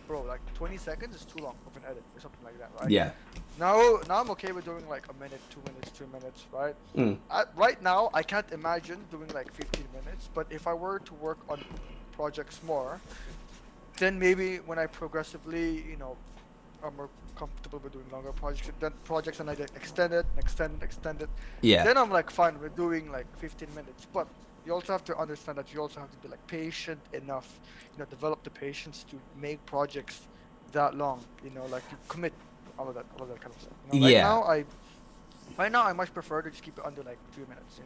bro, like 20 seconds is too long of an edit or something like that, right? Yeah. Now I'm okay with doing like a minute, 2 minutes, 3 minutes, right? Right now, I can't imagine doing like 15 minutes, but if I were to work on projects more, then maybe when I progressively, I'm more comfortable with doing longer projects, and I get extend it. Yeah. Then I'm like fine with doing like 15 minutes, but you also have to understand that you also have to be like patient enough, develop the patience to make projects that long, like to commit all of that kind of stuff. Right now I much prefer to just keep it under like 3 minutes.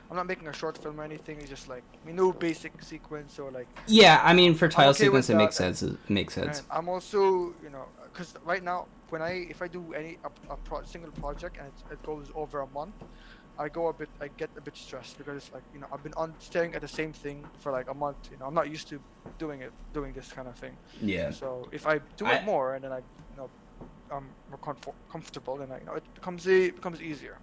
I'm not making a short film or anything. It's just like no basic sequence or like. Yeah, I mean for title okay sequence it makes that, sense. It makes sense. And I'm also because right now if I do any single project and it goes over a month, I get a bit stressed because it's like, I've been on staring at the same thing for like a month. I'm not used to doing this kind of thing. Yeah. So if I do it I more and then I'm more comfortable, then it becomes easier.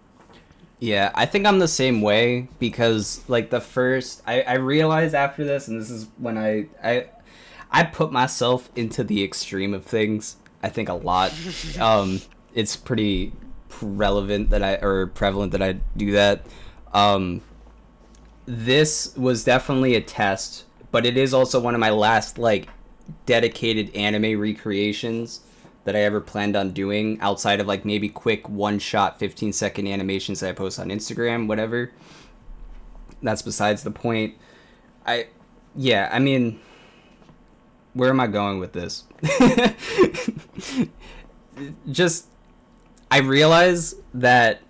Yeah, I think I'm the same way because like the first I realized after this, and this is when I put myself into the extreme of things. I think a lot. It's pretty relevant that I or prevalent that I do that. Um, this was definitely a test, but it is also one of my last like dedicated anime recreations that I ever planned on doing outside of like maybe quick one shot 15-second animations that I post on Instagram, whatever. That's besides the point. I yeah, I mean, where am I going with this? Just I realize that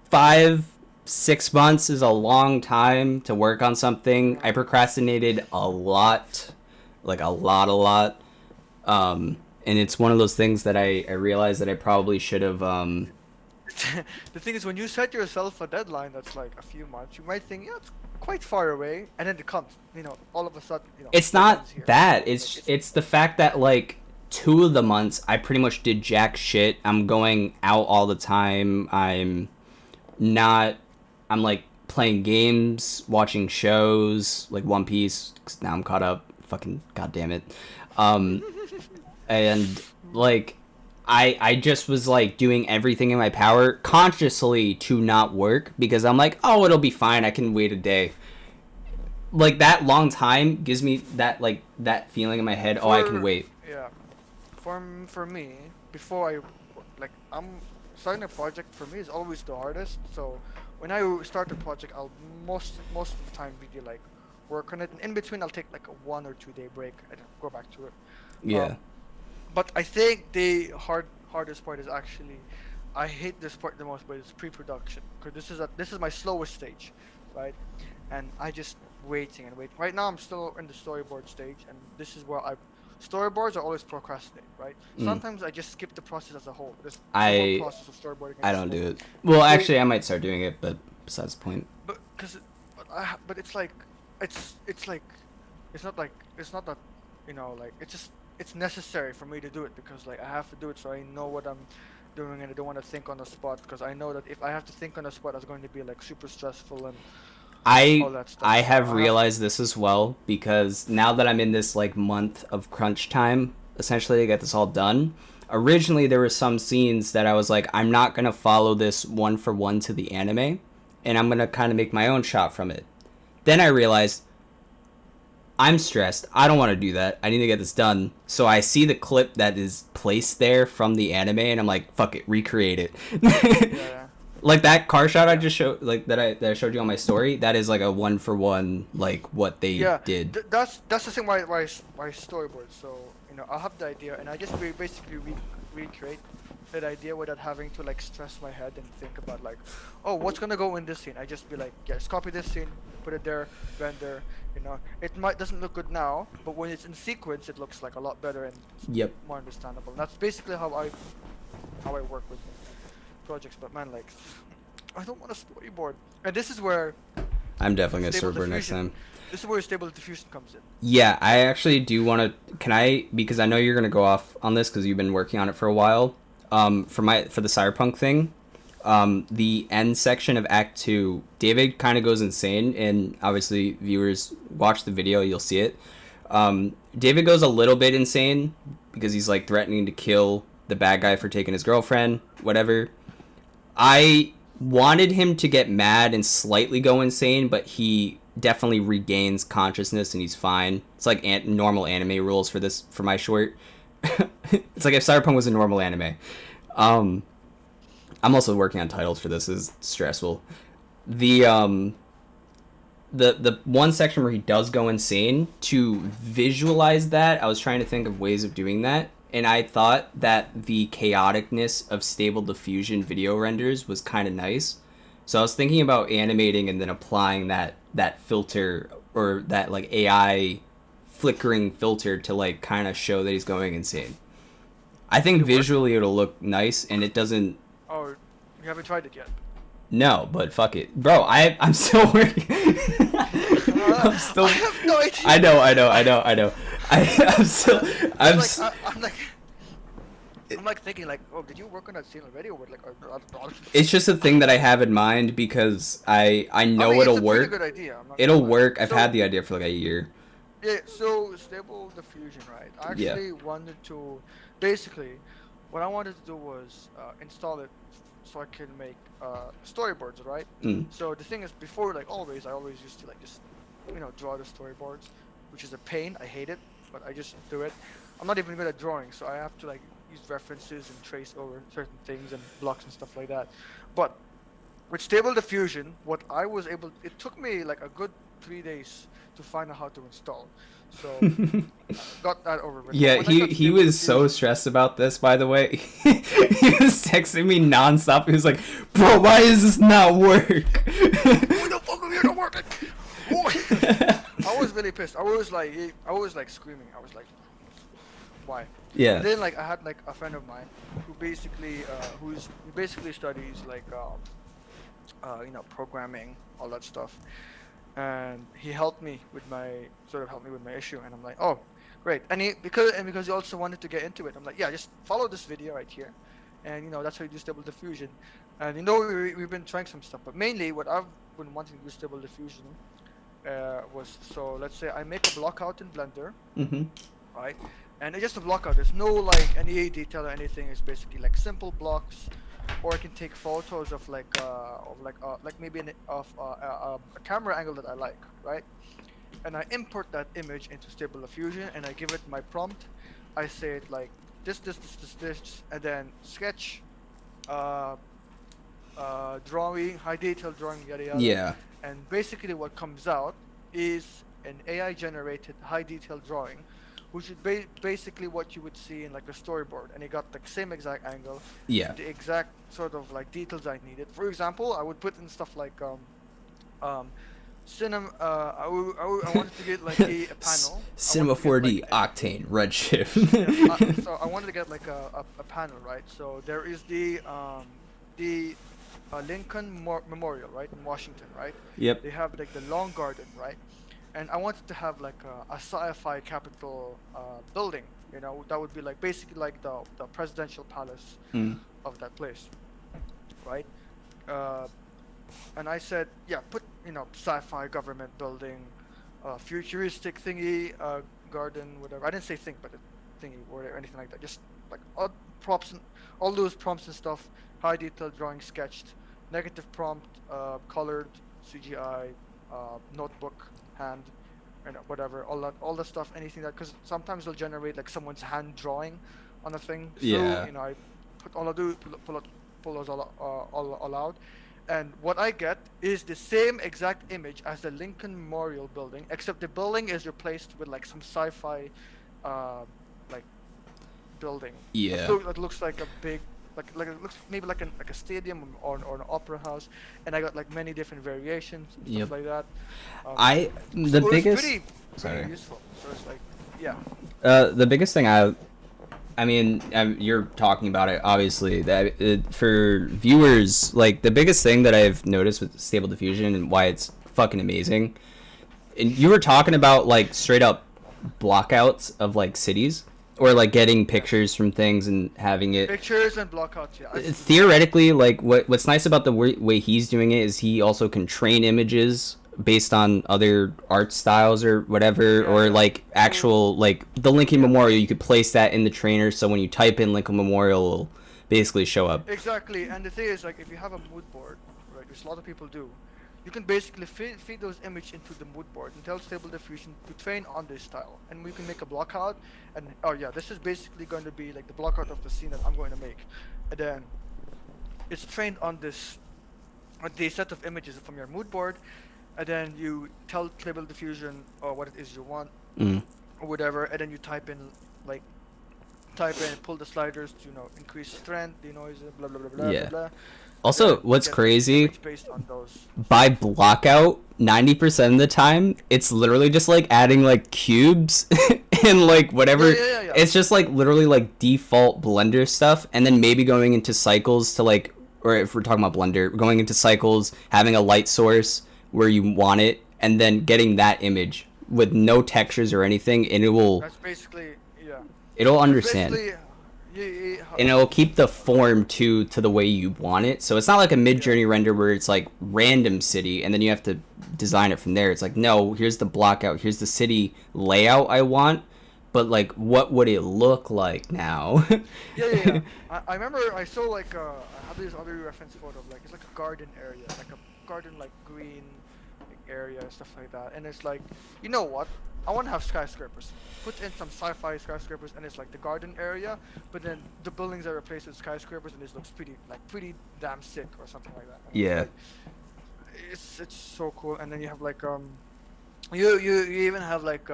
5 6 months is a long time to work on something. I procrastinated a lot, like a lot. And it's one of those things that I realized that I probably should have. The thing is, when you set yourself a deadline that's like a few months, you might think, yeah, it's quite far away, and then it comes, all of a sudden, It's not deadline's here. that. Like It's the fact that like 2 of the months I pretty much did jack shit. I'm going out all the time. Not. I'm like playing games, watching shows like One Piece. 'Cause now I'm caught up. Fucking goddamn it. Um, and like I just was like doing everything in my power consciously to not work because I'm like, oh, it'll be fine. I can wait a day. Like that long time gives me that like that feeling in my head. Oh, I can for wait. yeah, for me, before like I'm starting a project for me is always the hardest. So when I start a project, I'll most of the time really like work on it, and in between I'll take like a 1 or 2 day break and go back to it. Yeah. Um, but I think the hardest part is actually, I hate this part the most, but it's pre-production because this is my slowest stage, right? And I just waiting and waiting. Right now I'm still in the storyboard stage, and this is where I storyboards are always procrastinate, right? Mm. Sometimes I just skip the process as a whole. The whole I process of storyboarding I I just don't do skip it. it. Well, Wait, actually, I might start doing it, but besides the point. but because but it's like it's like it's not that like it's necessary for me to do it because like I have to do it so I know what I'm doing, and I don't want to think on the spot because I know that if I have to think on the spot, it's going to be like super stressful and all I that stuff. I So have I have to. realized this as well because now that I'm in this like month of crunch time, essentially to get this all done. Originally, there were some scenes that I was like, I'm not gonna follow this one for one to the anime, and I'm gonna kind of make my own shot from it. Then I realized I'm stressed. I don't want to do that. I need to get this done. So I see the clip that is placed there from the anime, and I'm like, fuck it, recreate it. Yeah, Like that car shot I yeah, just showed, like that I showed you on my story. That is like a one for one, like what they yeah. did. That's the thing why I storyboard. So I'll have the idea and I just basically recreate that idea without having to like stress my head and think about like, oh, what's gonna go in this scene. I just be like, yes, copy this scene, put it there, render. It might doesn't look good now, but when it's in sequence, it looks like a lot better and it's Yep, more understandable. And that's basically how I work with projects. But man, like, I don't want a storyboard. And this is where I'm definitely gonna stable storyboard next diffusion. time. This is where stable diffusion comes in. Yeah, I actually do want to. Can I? Because I know you're gonna go off on this because you've been working on it for a while. For the Cyberpunk thing, the end section of Act Two, David kind of goes insane, and obviously viewers watch the video, you'll see it. David goes a little bit insane because he's like threatening to kill the bad guy for taking his girlfriend, whatever. I wanted him to get mad and slightly go insane, but he definitely regains consciousness and he's fine. It's like normal anime rules for my short. It's like if Cyberpunk was a normal anime. Um, I'm also working on titles for this. Is stressful. The the one section where he does go insane, to visualize that, I was trying to think of ways of doing that, and I thought that the chaoticness of stable diffusion video renders was kind of nice. So I was thinking about animating and then applying that filter or that like AI flickering filter to like kind of show that he's going insane. I Did think it work? visually it'll look nice and it doesn't. Or You haven't tried it yet. No, but fuck it, bro. I'm still working. I'm still. I have no idea. I know. I'm still. I'm like, I'm like thinking like, oh, did you work on that scene already, or what? Like, It's just a thing that I have in mind because I know mean, it'll it's a work. pretty good idea. I'm not It'll gonna lie. work. I've So, had the idea for like a year. yeah, so Stable Diffusion, right? I Yeah. actually wanted to, basically, what I wanted to do was install it so I can make storyboards, right? Mm. So the thing is, before, like always, I always used to like just, draw the storyboards, which is a pain. I hate it, but I just do it. I'm not even good at drawing, so I have to like use references and trace over certain things and blocks and stuff like that. But with Stable Diffusion, what I was able, it took me like a good 3 days to find out how to install. So got that over with. But Yeah, when I got he Stable was so Diffusion, stressed about this, by the way. He was texting me nonstop. He was like, "Bro, why does this not work?" why the fuck are you not working? I was really pissed. I was like screaming. I was like, why? Yeah. And then like I had like a friend of mine who basically studies like programming, all that stuff, and he helped me with my issue, and I'm like, oh, great. And because he also wanted to get into it, I'm like, yeah, just follow this video right here, and that's how you do Stable Diffusion, and we've been trying some stuff, but mainly what I've been wanting to do Stable Diffusion was, so let's say I make a block out in Blender, Mhm. right? And it's just a block out. There's no like any detail or anything. It's basically like simple blocks, or I can take photos of like maybe a camera angle that I like, right? And I import that image into Stable Diffusion, and I give it my prompt. I say it like this, and then sketch, uh, drawing, high detail drawing, yada yada. Yeah. And basically, what comes out is an AI generated high detail drawing, which is basically what you would see in like a storyboard, and it got the same exact angle, Yeah. the exact sort of like details I needed. For example, I would put in stuff like cinema. I wanted to get like a panel. Cinema I wanted to 4D get, like, Octane Redshift. so I wanted to get like a panel, right? So there is the Lincoln Memorial, right, in Washington, right? Yep. They have like the Long Garden, right? And I wanted to have like a sci-fi capital building, that would be like basically like the presidential palace Mm. of that place, right? Uh, and I said, yeah, put sci-fi government building, futuristic thingy, garden, whatever. I didn't say think, but a thingy or anything like that. Just like all props and all those prompts and stuff. High detail drawing sketched, negative prompt, colored, CGI, notebook, hand, and whatever, all that stuff, anything that, because sometimes they'll generate like someone's hand drawing on a thing. So Yeah. I put all I do pull those all out, and what I get is the same exact image as the Lincoln Memorial building, except the building is replaced with like some sci-fi, like building. Yeah. It looks like a big. Like it looks maybe like a stadium or an opera house, and I got like many different variations and stuff Yep. like that. The So it's biggest. pretty Sorry. useful. So it's like, yeah. The biggest thing I mean, you're talking about it obviously. That for viewers, like the biggest thing that I've noticed with Stable Diffusion and why it's fucking amazing. And you were talking about like straight up blockouts of like cities, or like getting pictures from things and having it. Pictures and blockouts, yeah. Theoretically, like what's nice about the way he's doing it is he also can train images based on other art styles or whatever, Yeah, or yeah. like actual like the Lincoln Memorial. You could place that in the trainer, so when you type in Lincoln Memorial, it'll basically show up. Exactly, and the thing is, like, if you have a mood board, right, which a lot of people do, you can basically feed those images into the mood board and tell Stable Diffusion to train on this style, and we can make a blockout. And oh yeah, this is basically going to be like the blockout of the scene that I'm going to make, and then it's trained on the set of images from your mood board, and then you tell Stable Diffusion or what it is you want Mm. or whatever, and then you like type in, pull the sliders to increase strength, denoise, blah blah blah blah Yeah. blah blah. Also, Then what's get the crazy, image based on those. by blockout, 90% of the time, it's literally just like adding like cubes and like whatever. Yeah. It's just like literally like default Blender stuff, and then maybe going into cycles to like or if we're talking about Blender, going into cycles, having a light source where you want it, and then getting that image with no textures or anything, and That's basically, yeah. it'll That's understand, basically, you, and it'll keep the form to the way you want it. So it's not like a mid journey render where it's like random city and then you have to design it from there. It's like, no, here's the block out, here's the city layout I want, but like what would it look like now? yeah. I remember I saw like I have this other reference photo of like it's like a garden area, like a garden like green like, area and stuff like that. And it's like, you know what? I want to have skyscrapers. Put in some sci-fi skyscrapers, and it's like the garden area, but then the buildings are replaced with skyscrapers, and this looks pretty damn sick or something like that. And Yeah. it's so cool. And then you have like you even have like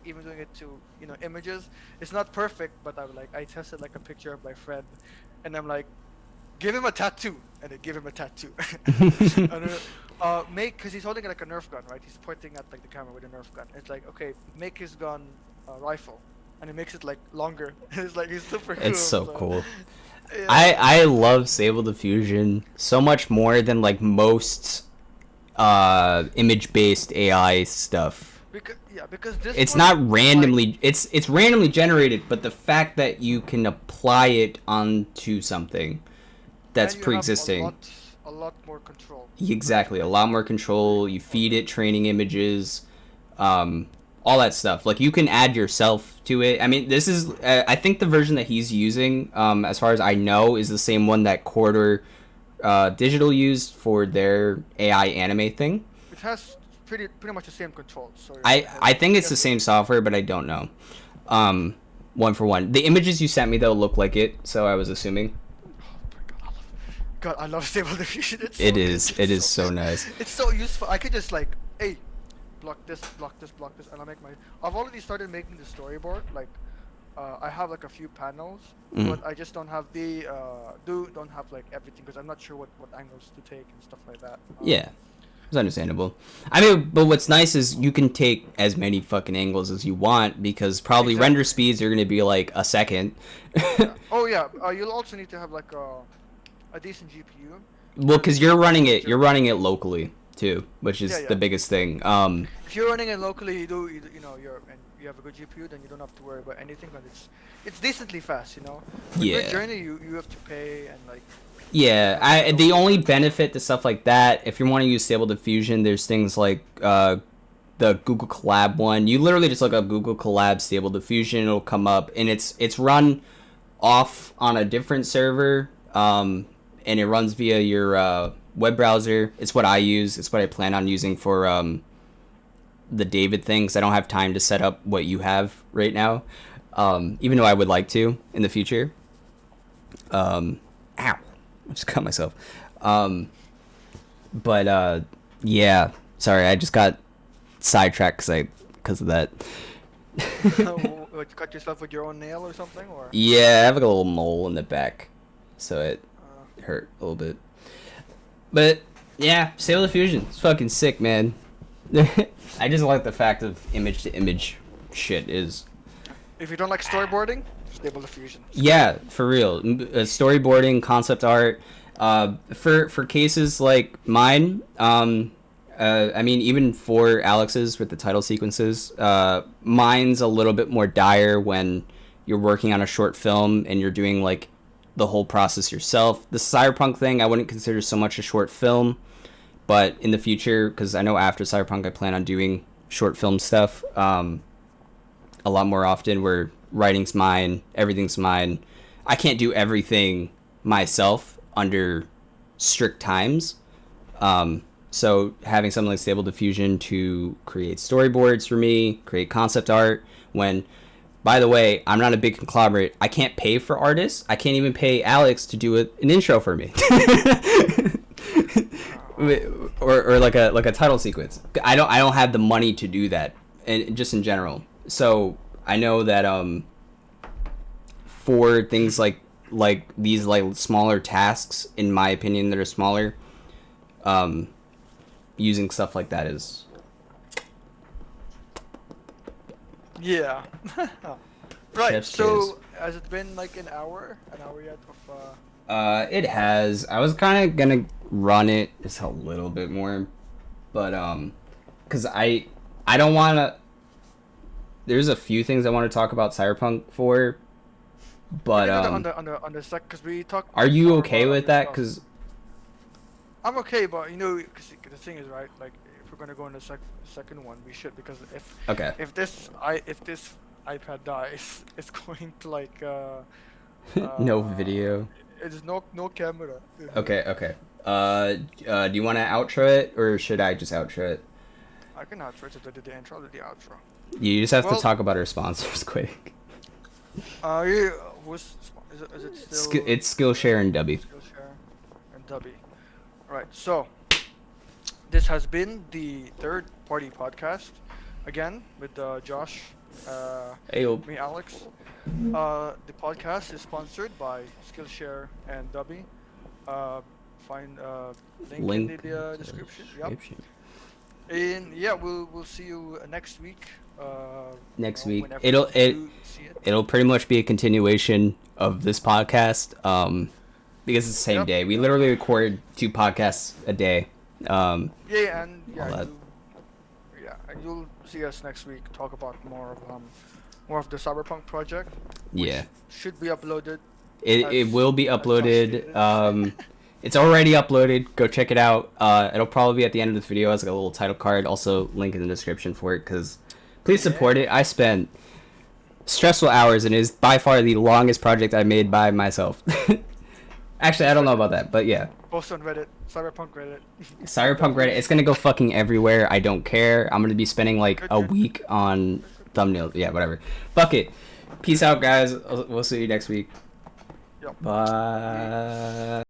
even doing it to images. It's not perfect, but I tested like a picture of my friend, and I'm like, give him a tattoo, and they give him a tattoo. And, make, because he's holding like a Nerf gun, right? He's pointing at like the camera with a Nerf gun. It's like, okay, make his gun a rifle, and he makes it like longer. It's like he's super cool. It's so cool. Yeah. I love Stable Diffusion so much more than like most image based AI stuff. Because this It's one, not randomly it's randomly generated, but the fact that you can apply it onto something that's and you have pre-existing. a lot more control. Exactly, a lot more control. You feed it training images, all that stuff. Like you can add yourself to it. I mean, this is I think the version that he's using, as far as I know, is the same one that Quarter Digital used for their AI anime thing. It has pretty much the same controls. So I think it's the same software, but I don't know. One for one. The images you sent me though look like it, so I was assuming. God, I love Stable Diffusion. It is so nice. It's so useful. I could just like, hey, block this, and I make my. I've already started making the storyboard. Like, I have like a few panels, but I just don't have don't have like everything because I'm not sure what angles to take and stuff like that. Yeah, it's understandable. I mean, but what's nice is you can take as many fucking angles as you want because probably Exactly. render speeds are gonna be like a second. Yeah. Oh yeah. You'll also need to have like a decent GPU. Well, because you're running it locally too, which is Yeah. the biggest thing. If you're running it locally, you have a good GPU, then you don't have to worry about anything. But it's decently fast, you know. With Yeah. Midjourney, you have to pay and like. Yeah, the only benefit to stuff like that, if you want to use Stable Diffusion, there's things like the Google Collab one. You literally just look up Google Collab Stable Diffusion, it'll come up, and it's run off on a different server, and it runs via your web browser. It's what I use. It's what I plan on using for the David thing, 'cause I don't have time to set up what you have right now, even though I would like to in the future. Ow. I just cut myself. But yeah, sorry, I just got sidetracked because of that. What, you cut yourself with your own nail or something, or? Yeah, I have like a little mole in the back, so it hurt a little bit. But yeah, Stable Diffusion, it's fucking sick, man. I just like the fact of image to image shit is. If you don't like storyboarding, Stable Diffusion. Yeah, for real. Storyboarding, concept art. For cases like mine, I mean, even for Alex's with the title sequences, mine's a little bit more dire when you're working on a short film and you're doing like the whole process yourself. The Cyberpunk thing, I wouldn't consider so much a short film, but in the future, because I know after Cyberpunk, I plan on doing short film stuff a lot more often where writing's mine, everything's mine. I can't do everything myself under strict times. So having something like Stable Diffusion to create storyboards for me, create concept art, when, by the way, I'm not a big conglomerate. I can't pay for artists. I can't even pay Alex to do an intro for me. or like a title sequence. I don't have the money to do that, and just in general. So I know that for things like these like smaller tasks, in my opinion, that are smaller, using stuff like that is. Yeah. Right. Chef's So kiss. has it been like an hour yet of? It has. I was kind of gonna run it just a little bit more, but cause I don't want to. There's a few things I want to talk about Cyberpunk for, We but can do that on the sec because we talk are you more okay about with other that? stuff. Cause I'm okay, but you know, cause the thing is, right? Like, if we're gonna go on the second one, we should because okay, if this iPad dies, it's going to like no uh, video. it's no camera. Okay, okay. Do you want to outro it or should I just outro it? I can outro it to the intro to the outro. You just have to Well, talk about our sponsors quick. yeah, is it still It's Skillshare and W. Skillshare and Dubby? Right. So this has been the third party podcast again with Josh, Hey, me, Alex. The podcast is sponsored by Skillshare and Dubby. Uh, find link in link the in the description. Yep. description. And yeah, we'll see you next week. Next week, Whenever it'll it you see it. it'll pretty much be a continuation of this podcast. Because it's the same Yep. day. We literally record 2 podcasts a day. Yeah, and All that. and you'll see us next week talk about more of the Cyberpunk project. Which Yeah. should be uploaded. It will be as Josh uploaded. stated. It's already uploaded. Go check it out. It'll probably be at the end of the video as like a little title card. Also, link in the description for it. Cause please support it. I spent stressful hours and it is by far the longest project I made by myself. Actually, I don't know about that, but yeah. Post on Reddit, Cyberpunk Reddit. Cyberpunk Reddit. It's gonna go fucking everywhere. I don't care. I'm gonna be spending like a Good. week on thumbnails. Yeah, whatever. Fuck it. Peace out, guys. We'll see you next week. Yep. Bye.